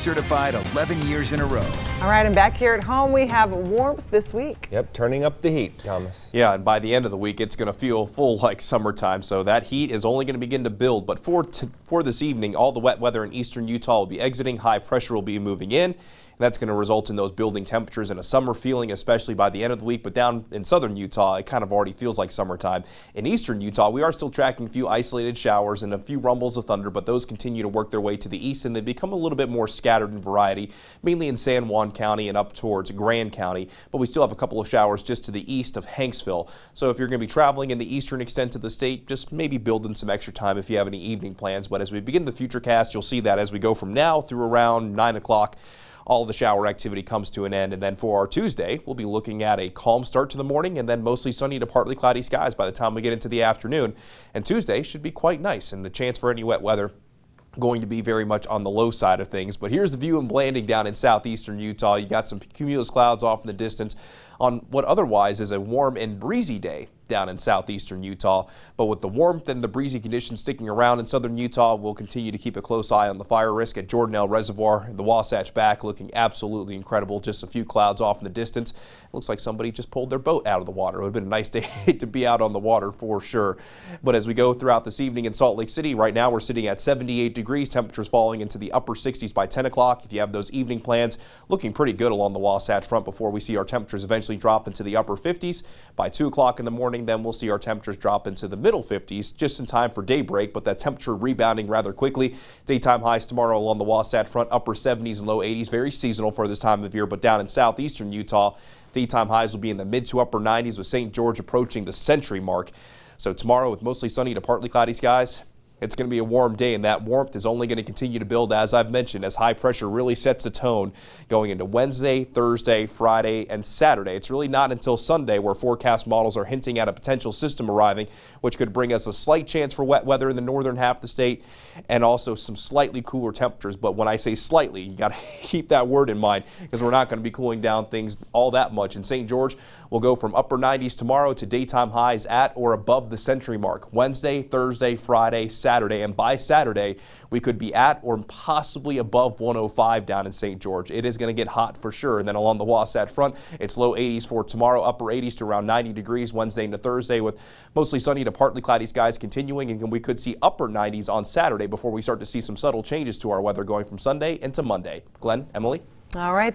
certified 11 years in a row. All right, and back here at home, we have warmth this week. Yep, turning up the heat, Thomas. Yeah, and by the end of the week, it's going to feel full like summertime, so that heat is only going to begin to build. But for this evening, all the wet weather in eastern Utah will be exiting. High pressure will be moving in. That's going to result in those building temperatures and a summer feeling, especially by the end of the week. But down in southern Utah, it kind of already feels like summertime. In eastern Utah, we are still tracking a few isolated showers and a few rumbles of thunder, but those continue to work their way to the east, and they become a little bit more scattered in variety, mainly in San Juan County and up towards Grand County. But we still have a couple of showers just to the east of Hanksville. So if you're going to be traveling in the eastern extent of the state, just maybe build in some extra time if you have any evening plans. But as we begin the future cast, you'll see that as we go from now through around 9 o'clock, all the shower activity comes to an end. And then for our Tuesday, we'll be looking at a calm start to the morning and then mostly sunny to partly cloudy skies by the time we get into the afternoon. And Tuesday should be quite nice, and the chance for any wet weather going to be very much on the low side of things. But here's the view in Blanding down in southeastern Utah. You got some cumulus clouds off in the distance on what otherwise is a warm and breezy day down in southeastern Utah. But with the warmth and the breezy conditions sticking around in southern Utah, we'll continue to keep a close eye on the fire risk at Jordanelle Reservoir. The Wasatch Back looking absolutely incredible. Just a few clouds off in the distance. It looks like somebody just pulled their boat out of the water. It would have been a nice day to be out on the water for sure. But as we go throughout this evening in Salt Lake City, right now we're sitting at 78 degrees. Temperatures falling into the upper 60s by 10 o'clock. If you have those evening plans, looking pretty good along the Wasatch Front before we see our temperatures eventually drop into the upper 50s. By 2 o'clock in the morning, then we'll see our temperatures drop into the middle 50s just in time for daybreak, but that temperature rebounding rather quickly. Daytime highs tomorrow along the Wasatch Front, upper 70s and low 80s, very seasonal for this time of year. But down in southeastern Utah, daytime highs will be in the mid to upper 90s with St. George approaching the century mark. So tomorrow with mostly sunny to partly cloudy skies, it's going to be a warm day, and that warmth is only going to continue to build, as I've mentioned, as high pressure really sets a tone going into Wednesday, Thursday, Friday, and Saturday. It's really not until Sunday where forecast models are hinting at a potential system arriving, which could bring us a slight chance for wet weather in the northern half of the state and also some slightly cooler temperatures. But when I say slightly, you got to keep that word in mind, because we're not going to be cooling down things all that much. In St. George, we'll go from upper 90s tomorrow to daytime highs at or above the century mark Wednesday, Thursday, Friday, Saturday, and by Saturday we could be at or possibly above 105 down in St. George. It is going to get hot for sure. And then along the Wasatch Front, it's low 80s for tomorrow, upper 80s to around 90 degrees Wednesday into Thursday, with mostly sunny to partly cloudy skies continuing, and we could see upper 90s on Saturday before we start to see some subtle changes to our weather going from Sunday into Monday. Glenn, Emily? All right.